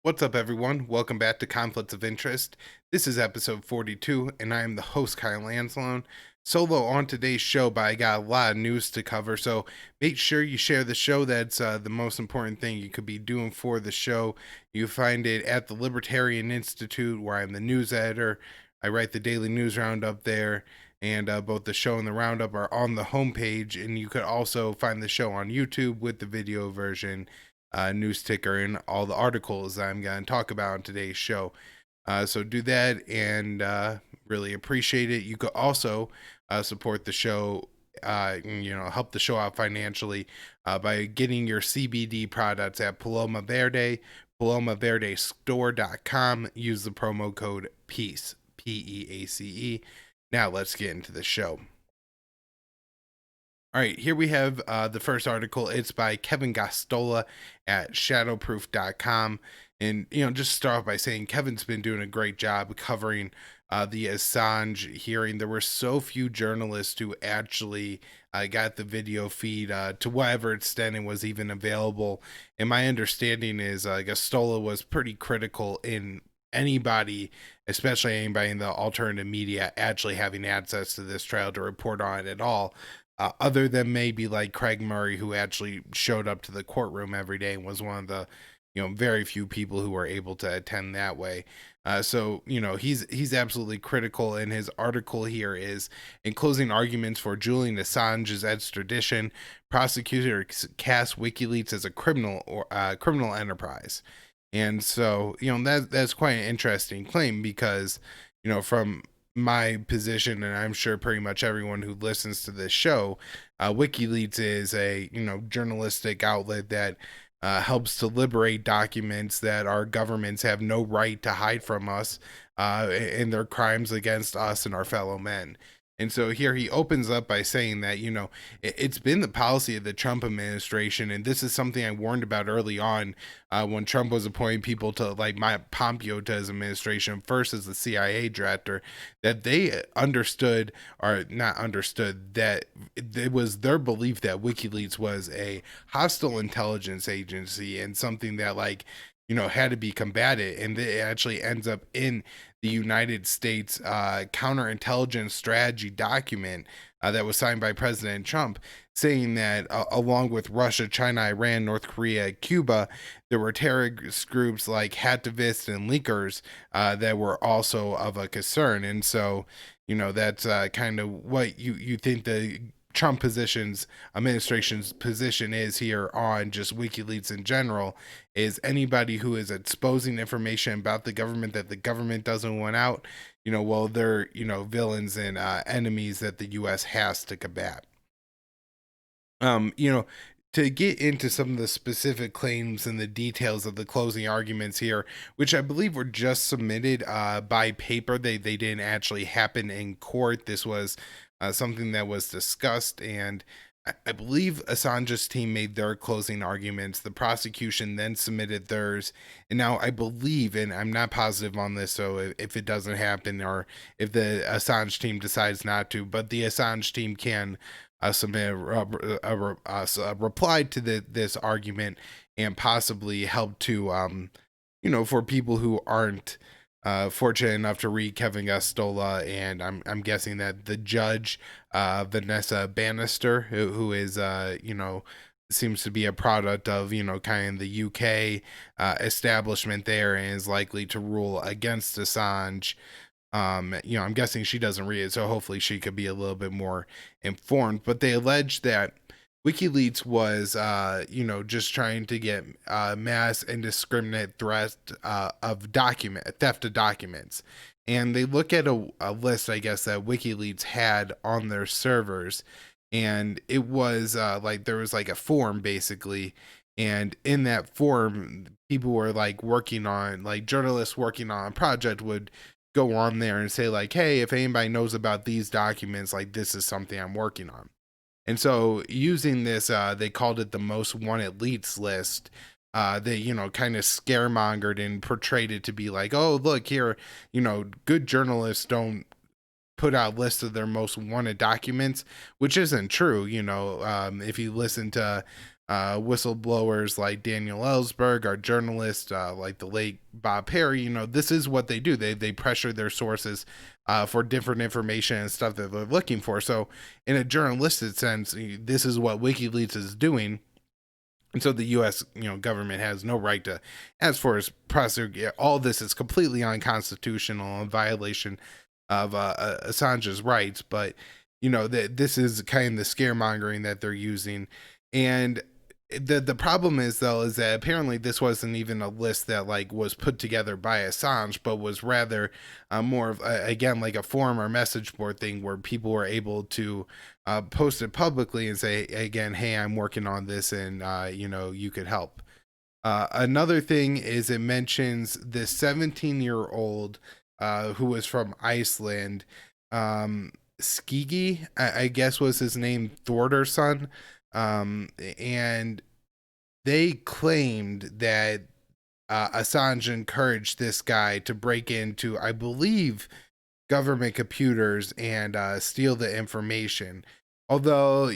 What's up, everyone? Welcome back to Conflicts of Interest. This is episode 42, and I am the host, Kyle Lanslone. Solo on today's show, but I got a lot of news to cover, so make sure you share the show. That's the most important thing you could be doing for the show. You find it at the Libertarian Institute, where I'm the news editor. I write the daily news roundup there, and both the show and the roundup are on the homepage, and you could also find the show on YouTube with the video version, news ticker, and all the articles that I'm going to talk about on today's show. So do that and really appreciate it. You could also support the show, help the show out financially by getting your CBD products at Paloma Verde, PalomaVerdeStore.com. Use the promo code PEACE, PEACE. Now let's get into the show. All right, here we have the first article. It's by Kevin Gosztola at shadowproof.com. And, just start off by saying Kevin's been doing a great job covering the Assange hearing. There were so few journalists who actually got the video feed to whatever extent it was even available. And my understanding is Gosztola was pretty critical in anybody, especially anybody in the alternative media, actually having access to this trial to report on it at all. Other than maybe like Craig Murray, who actually showed up to the courtroom every day and was one of the, very few people who were able to attend that way. So he's absolutely critical. And his article here is, in closing arguments for Julian Assange's extradition, prosecutors cast WikiLeaks as a criminal enterprise. And so that's quite an interesting claim because from my position, and I'm sure pretty much everyone who listens to this show, WikiLeaks is a journalistic outlet that helps to liberate documents that our governments have no right to hide from us, in their crimes against us and our fellow men. And so here he opens up by saying that, it's been the policy of the Trump administration, and this is something I warned about early on when Trump was appointing people to like Pompeo to his administration, first as the CIA director, that they understood, or not understood, that it was their belief that WikiLeaks was a hostile intelligence agency and something that had to be combated. And it actually ends up in the United States counterintelligence strategy document that was signed by President Trump, saying that along with Russia, China, Iran, North Korea, Cuba, there were terrorist groups like hacktivists and leakers that were also of a concern. And so, that's kind of what you think the Trump administration's position is here on just WikiLeaks in general, is anybody who is exposing information about the government that the government doesn't want out, they're, villains and enemies that the U.S. has to combat. To get into some of the specific claims and the details of the closing arguments here, which I believe were just submitted by paper. They didn't actually happen in court. This was something that was discussed, and I believe Assange's team made their closing arguments. The prosecution then submitted theirs, and now I believe, and I'm not positive on this, so if it doesn't happen or if the Assange team decides not to, but the Assange team can submit a reply to this argument and possibly help to, for people who aren't fortunate enough to read Kevin Gosztola, and I'm guessing that the judge, Vanessa Bannister, who is seems to be a product of kind of the UK establishment there, and is likely to rule against Assange. I'm guessing she doesn't read it, so hopefully she could be a little bit more informed. But they allege that WikiLeaks was, just trying to get mass indiscriminate threat of theft of documents. And they look at a list, I guess, that WikiLeaks had on their servers. And it was there was like a form, basically. And in that form, people were journalists working on a project would go on there and say hey, if anybody knows about these documents, this is something I'm working on. And so using this, they called it the most wanted leads list. They, kind of scaremongered and portrayed it to be oh, look here, good journalists don't put out lists of their most wanted documents, which isn't true. If you listen to whistleblowers like Daniel Ellsberg, our journalist, like the late Bob Perry. This is what they do. They pressure their sources for different information and stuff that they're looking for. So, in a journalistic sense, this is what WikiLeaks is doing. And so the U.S. government has no right to, as far as prosecute, all this is completely unconstitutional and violation of Assange's rights. But that this is kind of the scaremongering that they're using, and the problem is though is that apparently this wasn't even a list that like was put together by Assange, but was rather more of again like a forum or message board thing where people were able to post it publicly and say again, hey, I'm working on this, and you could help. Another thing is it mentions this 17-year-old who was from Iceland, Skigi, I guess was his name, Thorder's son. And they claimed that Assange encouraged this guy to break into, I believe, government computers and steal the information. Although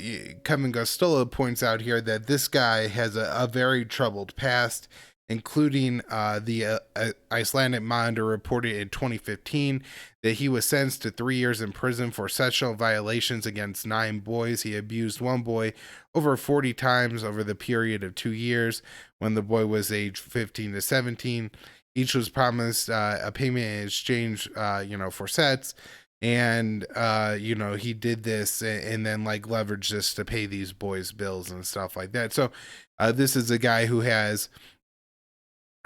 Kevin Gustola points out here that this guy has a very troubled past, including the Icelandic Monitor reported in 2015 that he was sentenced to 3 years in prison for sexual violations against 9 boys. He abused one boy over 40 times over the period of 2 years when the boy was aged 15 to 17. Each was promised a payment in exchange, for sex. And, he did this and then like leveraged this to pay these boys' bills and stuff like that. So this is a guy who has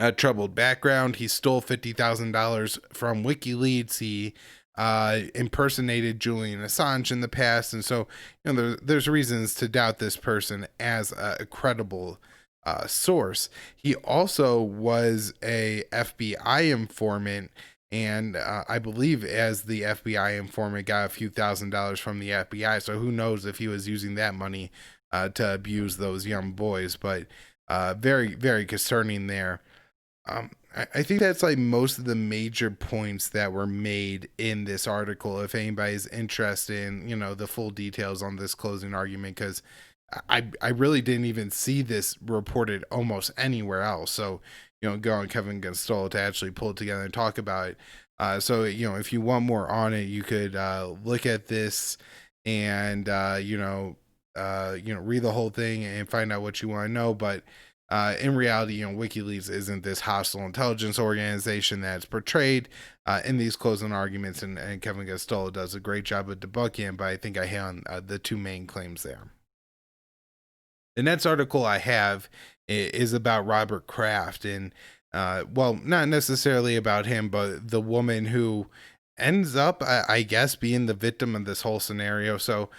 a troubled background. He stole $50,000 from WikiLeaks. He impersonated Julian Assange in the past. And so, there's reasons to doubt this person as a credible source. He also was a FBI informant, and I believe as the FBI informant got a few $1,000s from the FBI. So who knows if he was using that money to abuse those young boys. But very, very concerning there. I think that's like most of the major points that were made in this article. If anybody's interested in, the full details on this closing argument, because I really didn't even see this reported almost anywhere else. So, go on Kevin Gustola to actually pull it together and talk about it. So, if you want more on it, you could look at this and, read the whole thing and find out what you want to know. But in reality, WikiLeaks isn't this hostile intelligence organization that's portrayed in these closing arguments, and Kevin Gustola does a great job of debunking, but I think I hit on the two main claims there. The next article I have is about Robert Kraft, and not necessarily about him, but the woman who ends up, I guess, being the victim of this whole scenario. So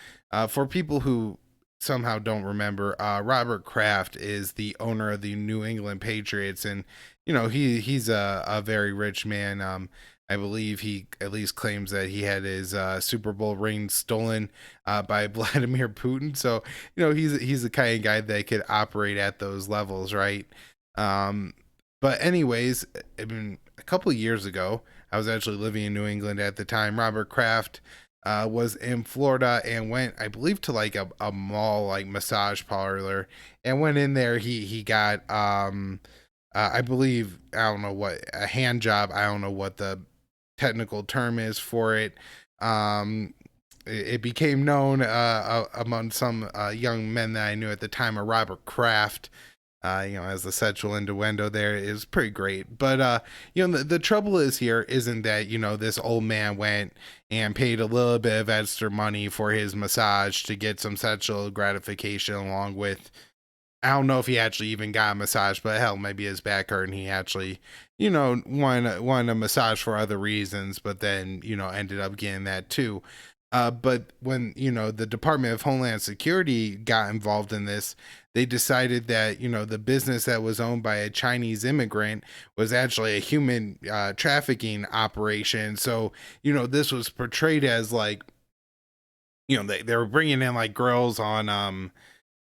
for people who somehow don't remember, Robert Kraft is the owner of the New England Patriots, and he's a very rich man. I believe he at least claims that he had his Super Bowl ring stolen by Vladimir Putin. So he's the kind of guy that could operate at those levels, right? But anyways, I mean, a couple of years ago, I was actually living in New England at the time. Robert Kraft was in Florida and went, I believe, to like a mall, like massage parlor, and went in there. He got I believe, I don't know what, a hand job. I don't know what the technical term is for it. It became known among some young men that I knew at the time of Robert Kraft. As the sexual innuendo there is pretty great. But, the trouble is here isn't that, this old man went and paid a little bit of extra money for his massage to get some sexual gratification along with, I don't know if he actually even got a massage, but hell, maybe his back hurt and he actually, wanted a massage for other reasons, but then, ended up getting that too. But when, the Department of Homeland Security got involved in this, they decided that, the business that was owned by a Chinese immigrant was actually a human trafficking operation. So, this was portrayed as like, they were bringing in like girls on,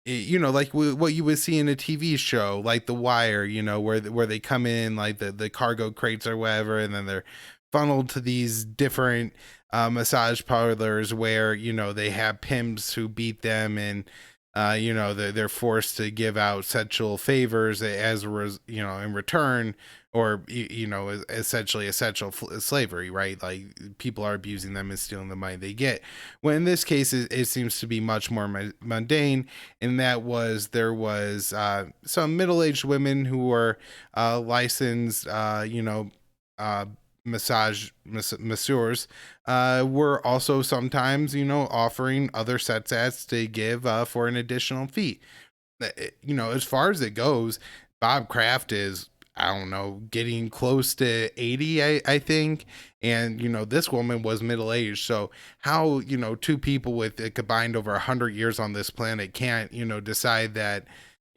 like what you would see in a TV show, like The Wire, where they come in like the cargo crates or whatever, and then they're funneled to these different massage parlors where they have pimps who beat them, and they're forced to give out sexual favors in return, or essentially a sexual slavery, right? Like people are abusing them and stealing the money they get. Well, in this case, it seems to be much more mundane, and there was some middle-aged women who were licensed, uh, masseurs were also sometimes, offering other sets to give for an additional fee. As far as it goes, Bob Kraft is, I don't know, getting close to 80, I think. And, this woman was middle aged. So, how, two people with combined over 100 years on this planet can't, decide that,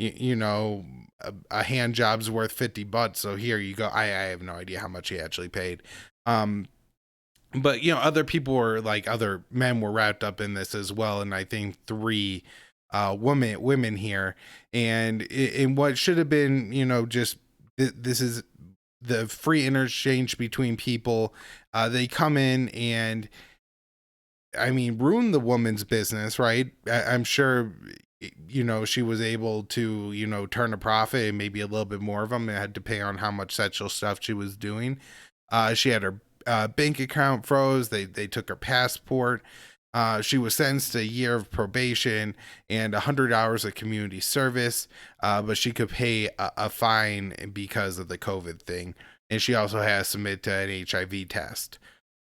a hand job's worth $50. So, here you go. I have no idea how much he actually paid. Um, but other people were like, other men were wrapped up in this as well, and I think three women here, and in what should have been, just this is the free interchange between people. They come in and, I mean, ruin the woman's business, right? I'm sure, she was able to, turn a profit, and maybe a little bit more of them. It had to pay on how much sexual stuff she was doing. She had her bank account froze. They took her passport. She was sentenced to a year of probation and 100 hours of community service, but she could pay a fine because of the COVID thing. And she also has to submit to an HIV test.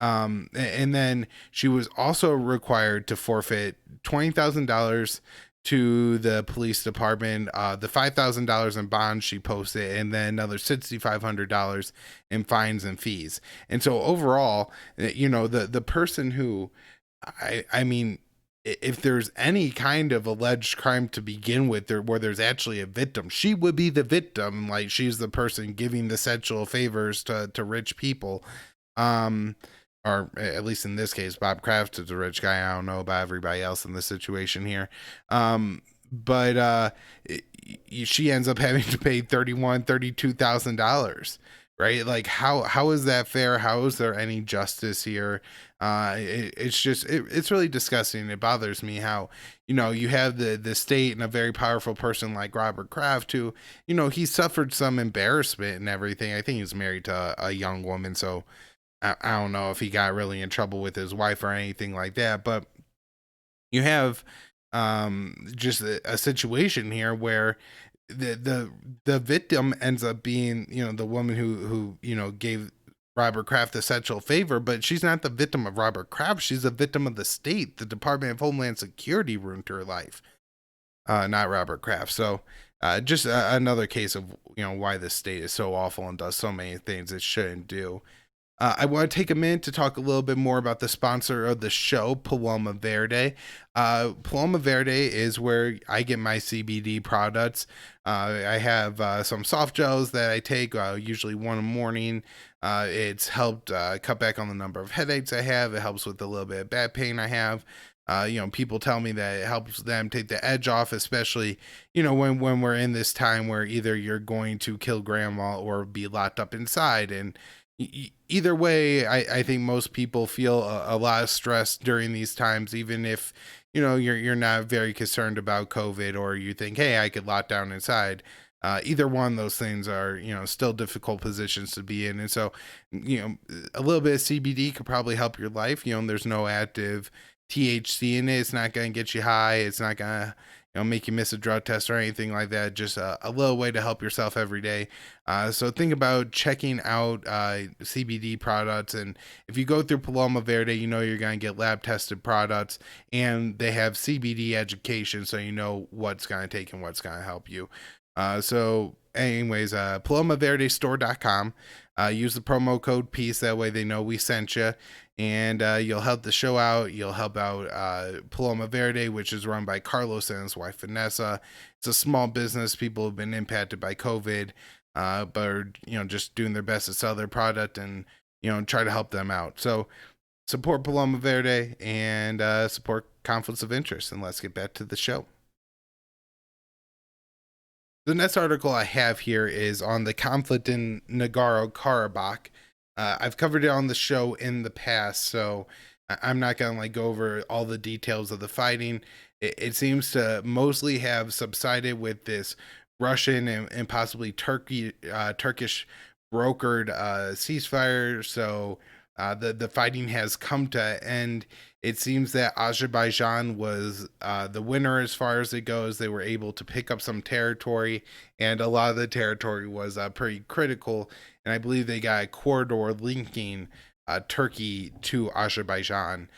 And then she was also required to forfeit $20,000 to the police department, the $5,000 in bonds she posted, and then another $6,500 in fines and fees. And so overall, the person who, I mean, if there's any kind of alleged crime to begin with, where there's actually a victim, she would be the victim. Like, she's the person giving the sexual favors to rich people. Or at least in this case, Bob Kraft is a rich guy. I don't know about everybody else in this situation here. But she ends up having to pay $32,000, right? Like, how is that fair? How is there any justice here? It's really disgusting. It bothers me how, you have the state and a very powerful person like Robert Kraft, who, he suffered some embarrassment and everything. I think he's married to a young woman, so I don't know if he got really in trouble with his wife or anything like that, but you have just a situation here where the victim ends up being, the woman who gave Robert Kraft the sexual favor, but she's not the victim of Robert Kraft. She's a victim of the state. The Department of Homeland Security ruined her life, not Robert Kraft. So just another case of, why the state is so awful and does so many things it shouldn't do. I want to take a minute to talk a little bit more about the sponsor of the show, Paloma Verde. Paloma Verde is where I get my CBD products. I have some soft gels that I take, usually one in the morning. It's helped cut back on the number of headaches I have. It helps with a little bit of back pain I have. People tell me that it helps them take the edge off, especially, when we're in this time where either you're going to kill grandma or be locked up inside. And either way, I think most people feel a lot of stress during these times, even if, you're not very concerned about COVID, or you think, hey, I could lock down inside. Either one of those things are, still difficult positions to be in. And so, a little bit of CBD could probably help your life. There's no active THC in it. It's not going to get you high. It's not going to, make you miss a drug test or anything like that. Just a little way to help yourself every day. So think about checking out CBD products. And if you go through Paloma Verde, you're going to get lab tested products, and they have CBD education. So what's going to take and what's going to help you. So anyways, PalomaVerdeStore.com. Use the promo code PEACE. That way they know we sent you. And you'll help the show out. You'll help out Paloma Verde, which is run by Carlos and his wife Vanessa. It's a small business. People have been impacted by COVID, but are, just doing their best to sell their product and try to help them out. So support Paloma Verde and support conflicts of interest. And let's get back to the show. The next article I have here is on the conflict in Nagorno-Karabakh. I've covered it on the show in the past, so I'm not going to go over all the details of the fighting. it seems to mostly have subsided with this Russian and possibly Turkish brokered ceasefire. So the fighting has come to an end. It seems that Azerbaijan was the winner as far as it goes. They were able to pick up some territory, and a lot of the territory was pretty critical. And I believe they got a corridor linking Turkey to Azerbaijan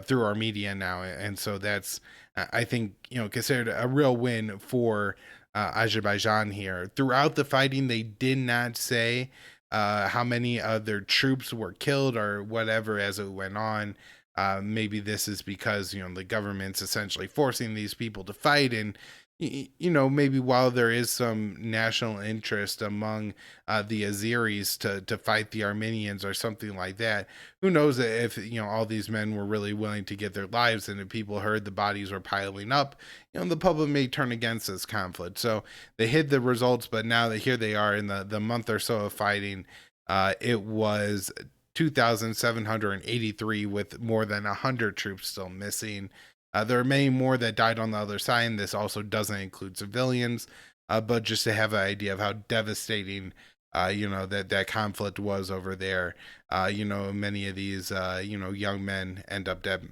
through Armenia now, and so that's I think considered a real win for Azerbaijan here. Throughout the fighting, they did not say how many of their troops were killed or whatever as it went on. Maybe this is because the government's essentially forcing these people to fight, and maybe while there is some national interest among the Azeris to fight the Armenians or something like that, who knows if all these men were really willing to give their lives, and if people heard the bodies were piling up, the public may turn against this conflict. So they hid the results, but now that here they are in the month or so of fighting, it was 2,783 with more than 100 troops still missing. There are many more that died on the other side, and this also doesn't include civilians, but just to have an idea of how devastating, that conflict was over there. Many of these, young men end up dead.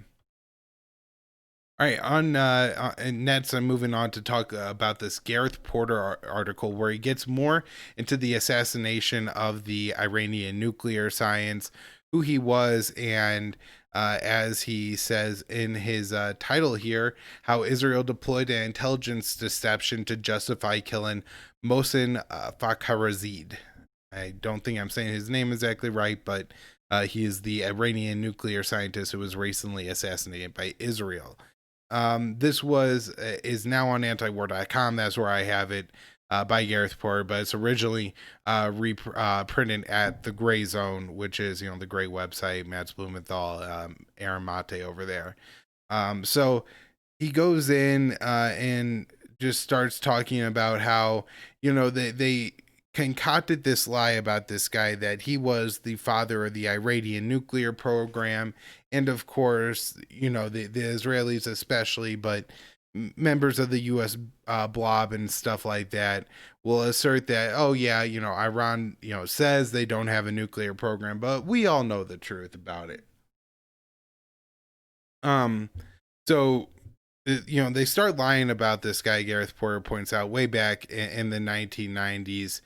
All right, and next I'm moving on to talk about this Gareth Porter article where he gets more into the assassination of the Iranian nuclear science, who he was, and as he says in his title here, how Israel deployed an intelligence deception to justify killing Mohsen Fakhrizadeh. I don't think I'm saying his name exactly right, but he is the Iranian nuclear scientist who was recently assassinated by Israel. This is now on antiwar.com. That's where I have it by Gareth Porter, but it's originally printed at the Gray Zone, which is the great website, Matt Blumenthal, Aaron Mate over there. So he goes in and just starts talking about how they concocted this lie about this guy that he was the father of the Iranian nuclear program, and of course the Israelis especially, but members of the U.S. blob and stuff like that will assert that, oh yeah, Iran says they don't have a nuclear program, but we all know the truth about it. So they start lying about this guy. Gareth Porter points out way back in the 1990s,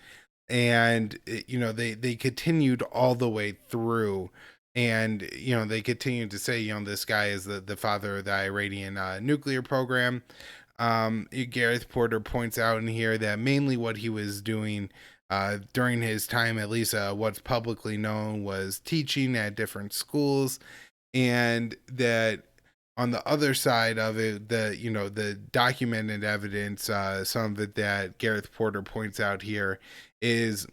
and they continued all the way through, and they continued to say this guy is the father of the Iranian nuclear program. Gareth Porter points out in here that mainly what he was doing during his time, at least what's publicly known, was teaching at different schools, and that on the other side of it, the documented evidence, some of it that Gareth Porter points out here, is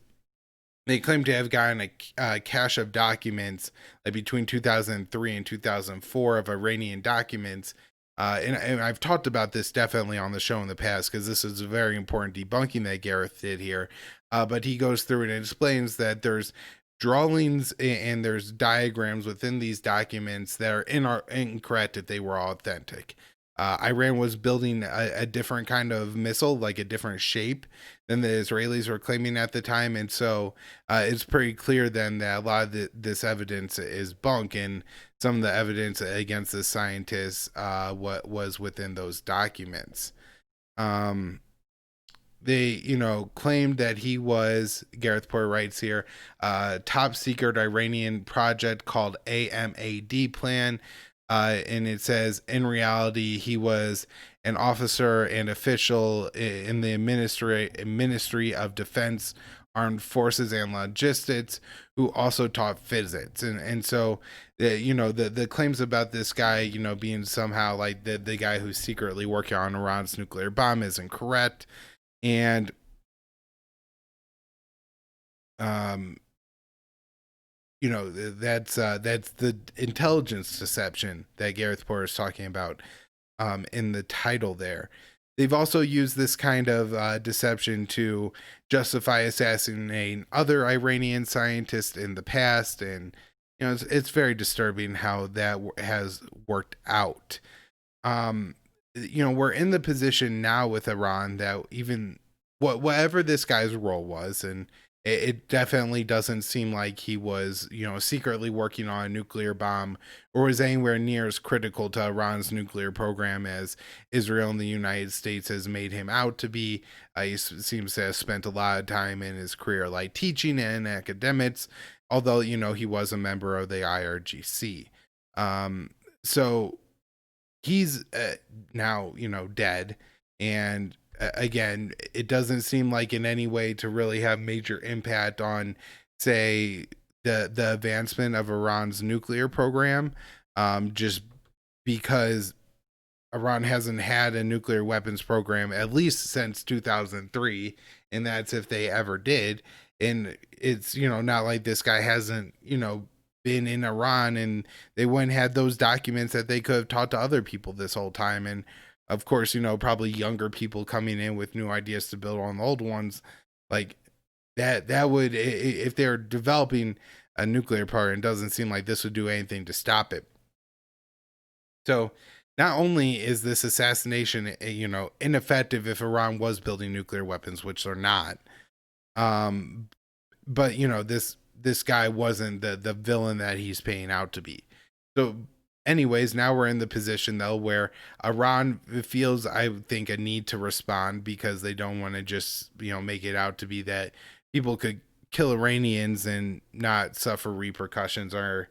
they claim to have gotten a cache of documents between 2003 and 2004 of Iranian documents. And I've talked about this definitely on the show in the past, because this is a very important debunking that Gareth did here. But he goes through and explains that there's drawings and there's diagrams within these documents that are incorrect if they were authentic. Iran was building a different kind of missile, like a different shape than the Israelis were claiming at the time. And so it's pretty clear then that a lot of this evidence is bunk, and some of the evidence against the scientists what was within those documents. They claimed that he was, Gareth Porter writes here, top secret Iranian project called AMAD plan. And it says in reality he was an officer and official in the Ministry of Defense, Armed Forces, and Logistics, who also taught physics. And so the claims about this guy being somehow like the guy who's secretly working on Iran's nuclear bomb is incorrect. And that's the intelligence deception that Gareth Porter is talking about in the title there. They've also used this kind of deception to justify assassinating other Iranian scientists in the past, and it's very disturbing how that has worked out. we're in the position now with Iran that even whatever this guy's role was, and it definitely doesn't seem like he was, secretly working on a nuclear bomb or was anywhere near as critical to Iran's nuclear program as Israel and the United States has made him out to be. He seems to have spent a lot of time in his career like teaching and academics, although, he was a member of the IRGC. So he's now dead, and again, it doesn't seem like in any way to really have major impact on, say, the advancement of Iran's nuclear program, just because Iran hasn't had a nuclear weapons program at least since 2003, and that's if they ever did. And it's, not like this guy hasn't, been in Iran and they went and had those documents that they could have taught to other people this whole time. And of course, probably younger people coming in with new ideas to build on the old ones, like that would, if they're developing a nuclear power, it doesn't seem like this would do anything to stop it. So not only is this assassination, ineffective if Iran was building nuclear weapons, which they're not, um, but this guy wasn't the villain that he's paying out to be. So, anyways, now we're in the position though where Iran feels, I think, a need to respond because they don't want to just make it out to be that people could kill Iranians and not suffer repercussions or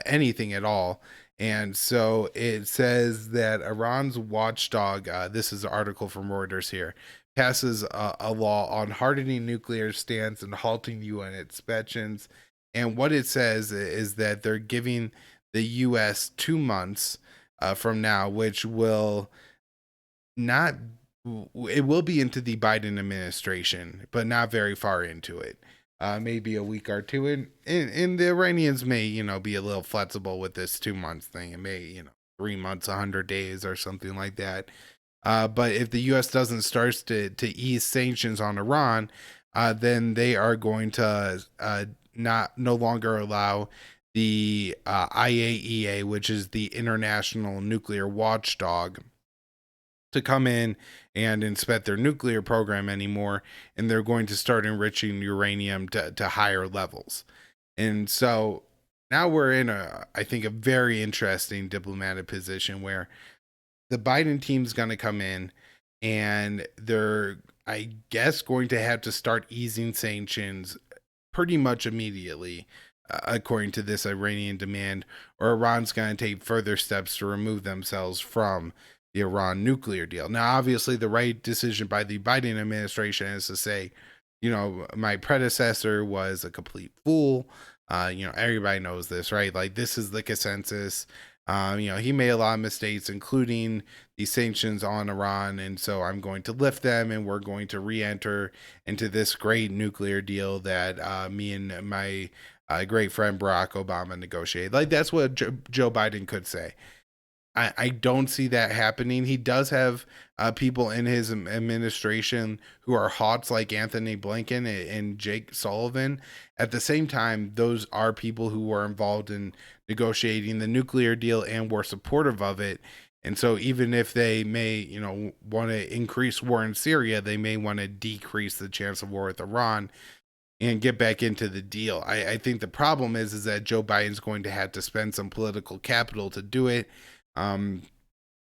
anything at all. And so it says that Iran's watchdog, this is an article from Reuters here, passes a law on hardening nuclear stance and halting UN inspections. And what it says is that they're giving the U.S. 2 months from now, which will not, it will be into the Biden administration, but not very far into it. Maybe a week or two, and the Iranians may, be a little flexible with this 2 months thing. It may, 3 months, 100 days, or something like that. But if the U.S. doesn't start to ease sanctions on Iran, then they are going to no longer allow the IAEA, which is the International Nuclear Watchdog, to come in and inspect their nuclear program anymore, and they're going to start enriching uranium to higher levels. And so now we're in I think, a very interesting diplomatic position where the Biden team's going to come in and they're, I guess, going to have to start easing sanctions pretty much immediately, according to this Iranian demand, or Iran's going to take further steps to remove themselves from the Iran nuclear deal. Now, obviously, the right decision by the Biden administration is to say, my predecessor was a complete fool. Everybody knows this, right? Like, this is the consensus. He made a lot of mistakes, including the sanctions on Iran, and so I'm going to lift them, and we're going to re-enter into this great nuclear deal that me and my great friend Barack Obama negotiated. Like, that's what Joe Biden could say. I don't see that happening. He does have people in his administration who are hawks like Anthony Blinken and Jake Sullivan. At the same time, those are people who were involved in negotiating the nuclear deal and were supportive of it. And so even if they may, want to increase war in Syria, they may want to decrease the chance of war with Iran and get back into the deal. I think the problem is that Joe Biden's going to have to spend some political capital to do it.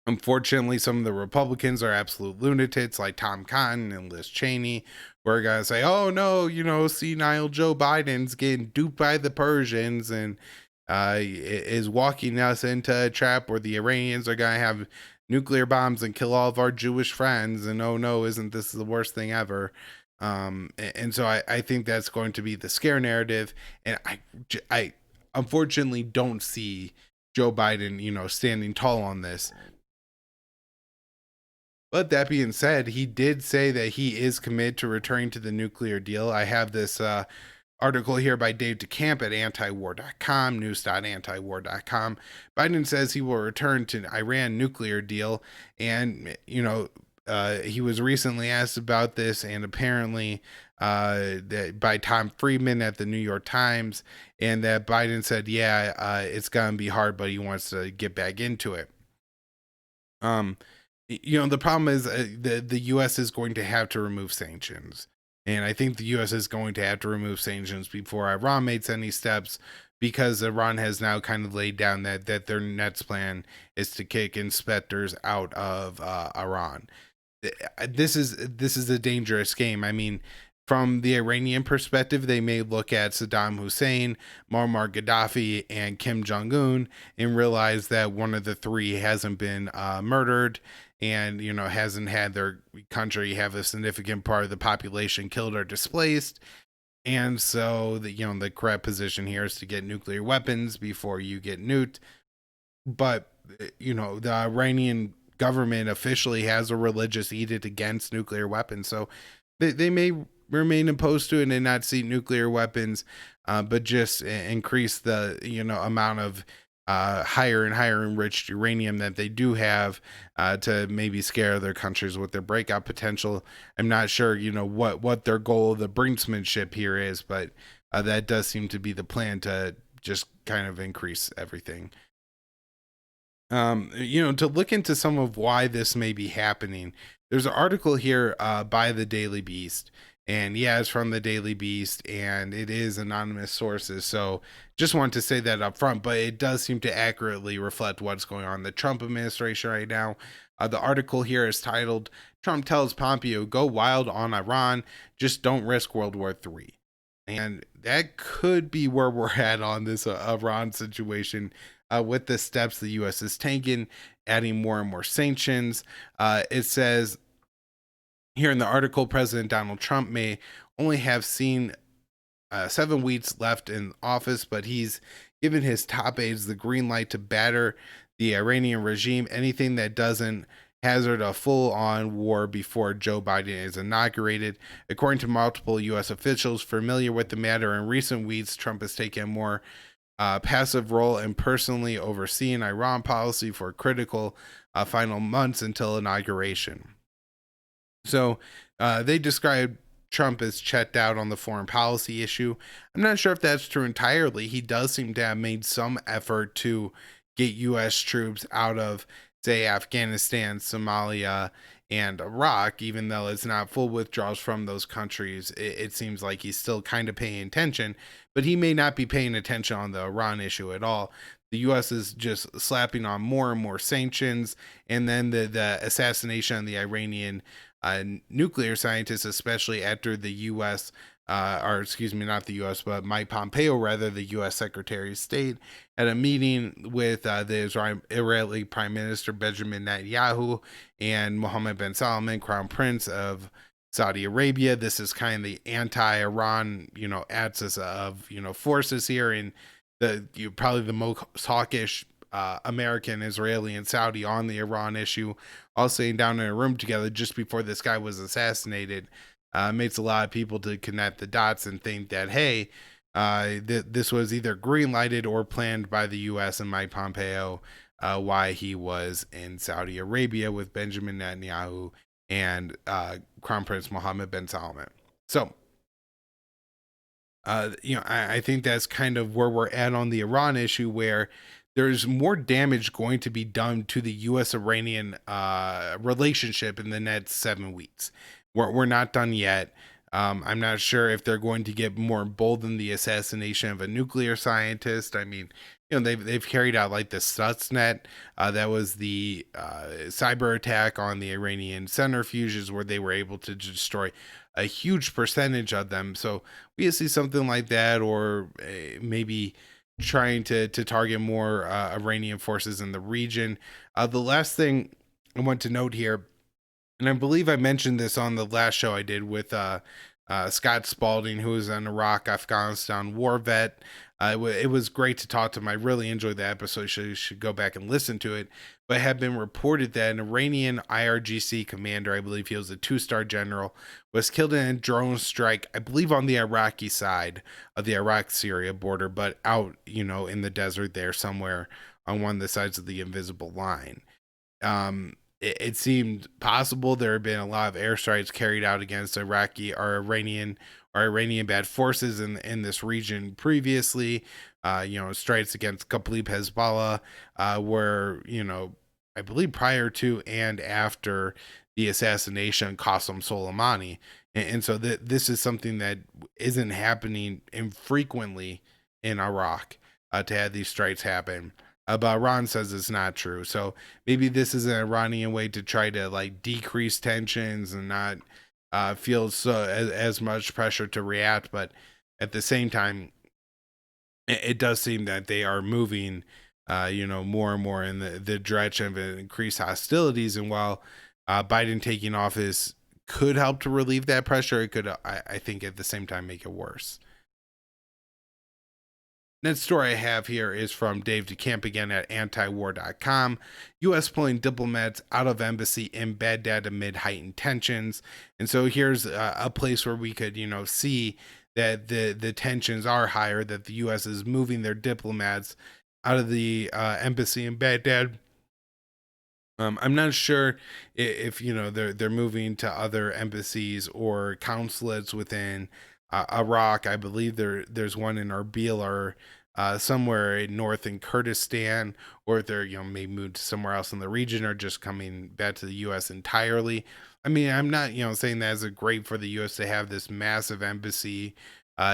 Unfortunately, some of the Republicans are absolute lunatics like Tom Cotton and Liz Cheney, who are going to say, oh no, senile Joe Biden's getting duped by the Persians and is walking us into a trap where the Iranians are going to have nuclear bombs and kill all of our Jewish friends. And oh no, isn't this the worst thing ever? And so I think that's going to be the scare narrative. And I unfortunately don't see Joe Biden, standing tall on this. But that being said, he did say that he is committed to returning to the nuclear deal. I have this article here by Dave DeCamp at antiwar.com, news.antiwar.com. Biden says he will return to Iran nuclear deal. And, he was recently asked about this, and apparently by Tom Friedman at the New York Times, and that Biden said, it's going to be hard, but he wants to get back into it. The problem is the U.S. is going to have to remove sanctions, and I think the U.S. is going to have to remove sanctions before Iran makes any steps, because Iran has now kind of laid down that their next plan is to kick inspectors out of Iran. This is a dangerous game. I mean, from the Iranian perspective, they may look at Saddam Hussein, Muammar Gaddafi, and Kim Jong Un and realize that one of the three hasn't been murdered, and hasn't had their country have a significant part of the population killed or displaced. And so the correct position here is to get nuclear weapons before you get nuked. But the Iranian government officially has a religious edict against nuclear weapons, so they may remain opposed to it and not see nuclear weapons, but just increase the amount of higher and higher enriched uranium that they do have, to maybe scare other countries with their breakout potential. I'm not sure what their goal of the brinksmanship here is, but that does seem to be the plan, to just kind of increase everything. To look into some of why this may be happening, there's an article here by the Daily Beast. And yeah, it's from the Daily Beast, and it is anonymous sources. So just want to say that up front, but it does seem to accurately reflect what's going on in the Trump administration right now. The article here is titled, "Trump tells Pompeo, go wild on Iran, just don't risk World War III." And that could be where we're at on this Iran situation, with the steps the U.S. has taken, adding more and more sanctions. It says here in the article, President Donald Trump may only have seen 7 weeks left in office, but he's given his top aides the green light to batter the Iranian regime. Anything that doesn't hazard a full-on war before Joe Biden is inaugurated. According to multiple U.S. officials familiar with the matter, in recent weeks, Trump has taken a more passive role in personally overseeing Iran policy for critical final months until inauguration. So they described Trump as checked out on the foreign policy issue. I'm not sure if that's true entirely. He does seem to have made some effort to get U.S. troops out of, say, Afghanistan, Somalia, and Iraq, even though it's not full withdrawals from those countries. It seems like he's still kind of paying attention, but he may not be paying attention on the Iran issue at all. The U.S. is just slapping on more and more sanctions, and then the assassination of the Iranian nuclear scientists, especially after the U.S. Or excuse me, not the U.S., but Mike Pompeo, rather, the U.S. Secretary of State, at a meeting with the Israeli Prime Minister Benjamin Netanyahu and Mohammed bin Salman, Crown Prince of Saudi Arabia. This is kind of the anti-Iran, axis of forces here, and probably the most hawkish American, Israeli, and Saudi on the Iran issue, all sitting down in a room together just before this guy was assassinated. Makes a lot of people to connect the dots and think that, hey, this was either green lighted or planned by the U.S. and Mike Pompeo, why he was in Saudi Arabia with Benjamin Netanyahu and Crown Prince Mohammed bin Salman. So, I think that's kind of where we're at on the Iran issue, where there's more damage going to be done to the U.S. Iranian relationship in the next 7 weeks. We're not done yet. I'm not sure if they're going to get more bold in the assassination of a nuclear scientist. I mean, they've carried out like the Stuxnet. That was the cyber attack on the Iranian centrifuges, where they were able to destroy a huge percentage of them. So we see something like that, or maybe trying to target more Iranian forces in the region. The last thing I want to note here, and I believe I mentioned this on the last show I did with Scott Spalding, who is an Iraq, Afghanistan war vet. It was great to talk to him. I really enjoyed the episode, so you should go back and listen to it. But it had been reported that an Iranian IRGC commander, I believe he was a 2-star general, was killed in a drone strike, I believe on the Iraqi side of the Iraq-Syria border, but out, in the desert there somewhere on one of the sides of the invisible line. It seemed possible there had been a lot of airstrikes carried out against Iraqi or Iranian bad forces in this region previously. Strikes against Qablib Hezbollah, where I believe prior to and after the assassination of Qasem Soleimani. And so this is something that isn't happening infrequently in Iraq, to have these strikes happen. But Iran says it's not true. So maybe this is an Iranian way to try to like decrease tensions and not feel as much pressure to react. But at the same time, it does seem that they are moving, more and more in the direction of increased hostilities. And while Biden taking office could help to relieve that pressure, it could, I think, at the same time make it worse. Next story I have here is from Dave DeCamp again at antiwar.com. U.S. pulling diplomats out of embassy in Baghdad amid heightened tensions. And so here's a place where we could, see that the tensions are higher, that the U.S. is moving their diplomats out of the embassy in Baghdad. I'm not sure if they're moving to other embassies or consulates within Iraq. I believe there's one in Erbil or somewhere in north in Kurdistan, or if they're maybe moved to somewhere else in the region or just coming back to the U.S. entirely. I mean, I'm not saying that it's great for the U.S. to have this massive embassy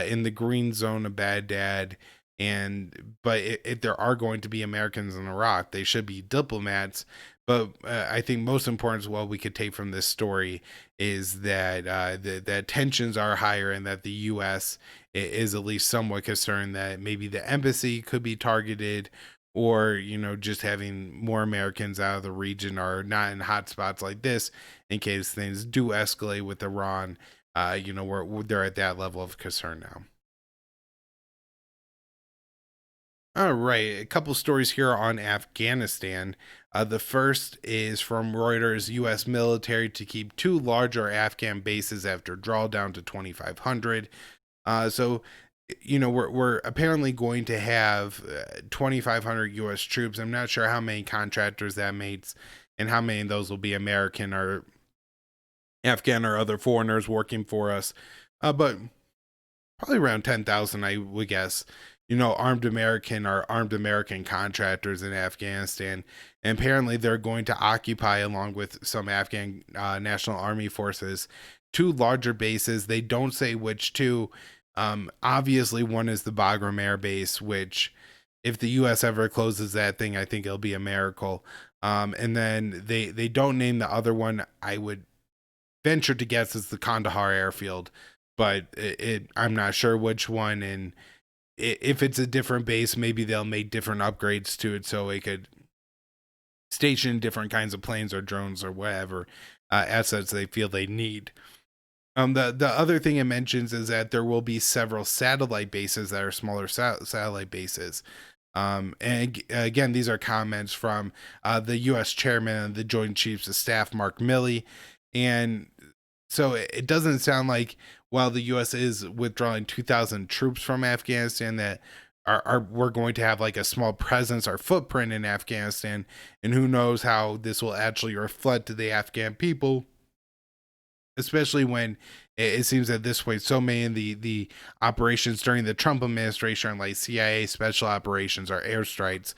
in the green zone of Baghdad. But if there are going to be Americans in Iraq, they should be diplomats. But I think most important as well we could take from this story is that that tensions are higher, and that the U.S. is at least somewhat concerned that maybe the embassy could be targeted, or just having more Americans out of the region are not in hot spots like this in case things do escalate with Iran. They're at that level of concern now. All right, a couple stories here on Afghanistan. The first is from Reuters. U.S. military to keep two larger Afghan bases after drawdown to 2,500. So, we're apparently going to have 2,500 U.S. troops. I'm not sure how many contractors that makes, and how many of those will be American or Afghan or other foreigners working for us. But probably around 10,000, I would guess. Armed American contractors in Afghanistan. And apparently they're going to occupy, along with some Afghan National Army forces, two larger bases. They don't say which two. Obviously, one is the Bagram Air Base, which, if the U.S. ever closes that thing, I think it'll be a miracle. And then they don't name the other one. I would venture to guess it's the Kandahar Airfield, but I'm not sure which one. And if it's a different base, maybe they'll make different upgrades to it so it could station different kinds of planes or drones or whatever assets they feel they need. The other thing it mentions is that there will be several satellite bases that are smaller satellite bases. And again, these are comments from the U.S. chairman of the Joint Chiefs of Staff, Mark Milley. And so it doesn't sound like, while the U.S. is withdrawing 2,000 troops from Afghanistan, that we're going to have like a small presence or footprint in Afghanistan. And who knows how this will actually reflect to the Afghan people, especially when it seems at this point so many of the operations during the Trump administration are like CIA special operations or airstrikes,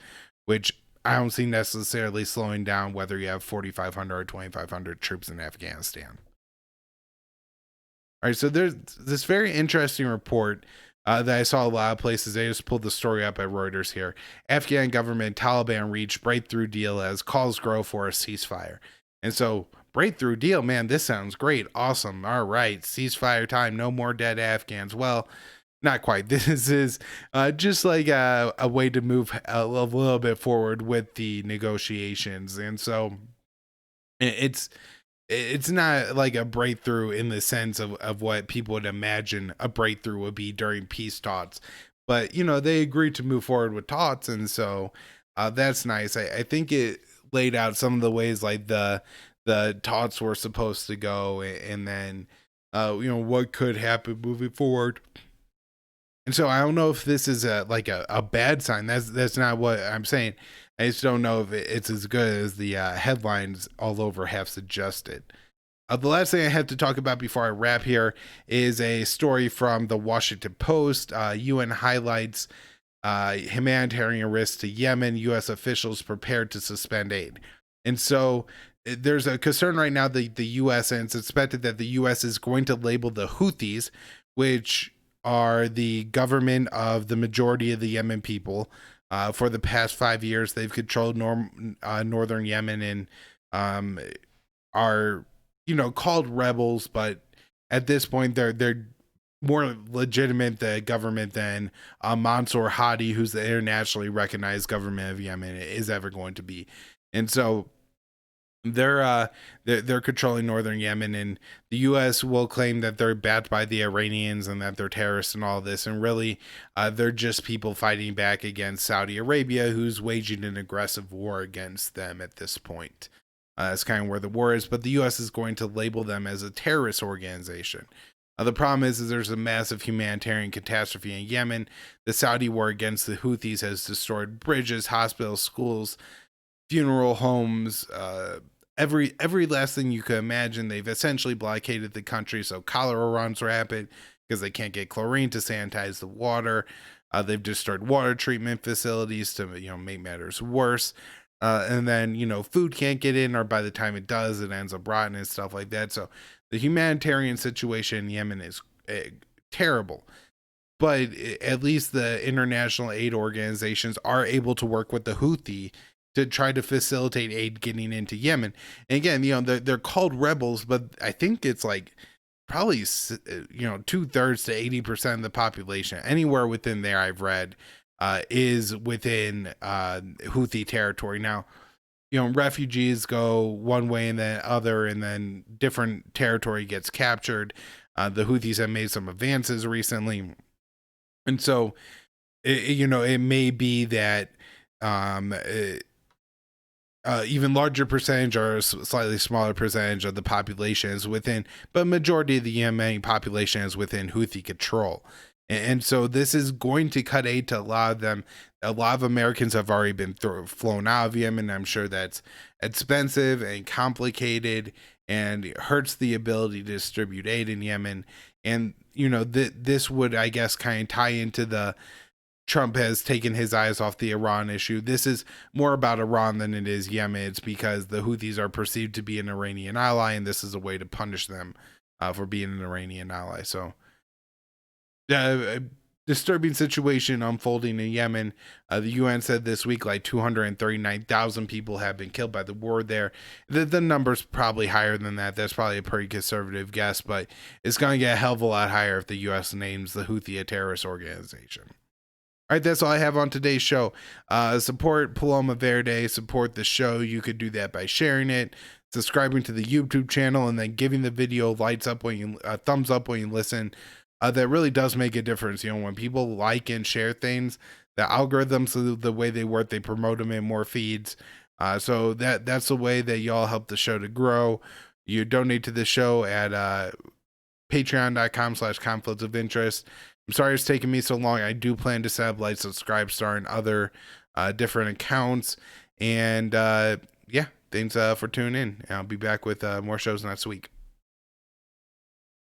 which I don't see necessarily slowing down whether you have 4,500 or 2,500 troops in Afghanistan. All right, so there's this very interesting report that I saw a lot of places. I just pulled the story up at Reuters here. Afghan government Taliban reached breakthrough deal as calls grow for a ceasefire. And so, breakthrough deal, man, this sounds great. Awesome. All right, ceasefire time. No more dead Afghans. Well, not quite. This is just like a way to move a little bit forward with the negotiations. And so it's not like a breakthrough in the sense of what people would imagine a breakthrough would be during peace talks. But, they agreed to move forward with talks. And so that's nice. I think it laid out some of the ways like the talks were supposed to go, and then, what could happen moving forward. And so I don't know if this is a bad sign. That's not what I'm saying. I just don't know if it's as good as the headlines all over have suggested. The last thing I have to talk about before I wrap here is a story from the Washington Post. UN highlights humanitarian risks to Yemen. U.S. officials prepared to suspend aid. And so there's a concern right now that the U.S. and it's expected that the U.S. is going to label the Houthis, which are the government of the majority of the Yemen people. For the past 5 years, they've controlled northern Yemen and are called rebels, but at this point they're more legitimate the government than Mansour Hadi, who's the internationally recognized government of Yemen, is ever going to be. And so they're controlling northern Yemen, and the U.S. will claim that they're backed by the Iranians and that they're terrorists and all this, and really they're just people fighting back against Saudi Arabia, who's waging an aggressive war against them at this point. That's kind of where the war is, but the U.S. is going to label them as a terrorist organization. The problem is there's a massive humanitarian catastrophe in Yemen. The Saudi war against the Houthis has destroyed bridges, hospitals, schools, funeral homes, every last thing you could imagine. They've essentially blockaded the country, so cholera runs rapid because they can't get chlorine to sanitize the water. They've destroyed water treatment facilities to make matters worse. And then food can't get in, or by the time it does, it ends up rotten and stuff like that. So the humanitarian situation in Yemen is terrible. But at least the international aid organizations are able to work with the Houthi to try to facilitate aid getting into Yemen. And again, they're called rebels, but I think it's like probably 2/3 to 80% of the population, anywhere within there I've read, is within Houthi territory. Now, refugees go one way and then other, and then different territory gets captured. The Houthis have made some advances recently, and so it may be that even larger percentage or a slightly smaller percentage of the population is within, but majority of the Yemeni population is within Houthi control. And so this is going to cut aid to a lot of them. A lot of Americans have already been flown out of Yemen. I'm sure that's expensive and complicated and it hurts the ability to distribute aid in Yemen. And, this would, I guess, kind of tie into the Trump has taken his eyes off the Iran issue. This is more about Iran than it is Yemen. It's because the Houthis are perceived to be an Iranian ally, and this is a way to punish them for being an Iranian ally. So, disturbing situation unfolding in Yemen. The UN said this week like 239,000 people have been killed by the war there. The number's probably higher than that. That's probably a pretty conservative guess, but it's going to get a hell of a lot higher if the US names the Houthi a terrorist organization. All right, that's all I have on today's show. Support Paloma Verde, support the show. You could do that by sharing it, subscribing to the YouTube channel, and then giving the video thumbs up when you listen. That really does make a difference. When people like and share things, the algorithms, the way they work, they promote them in more feeds. So that's the way that y'all help the show to grow. You donate to the show at patreon.com/conflict of interest. I'm sorry it's taking me so long. I do plan to set up like Subscribestar and other different accounts. And thanks for tuning in. I'll be back with more shows next week.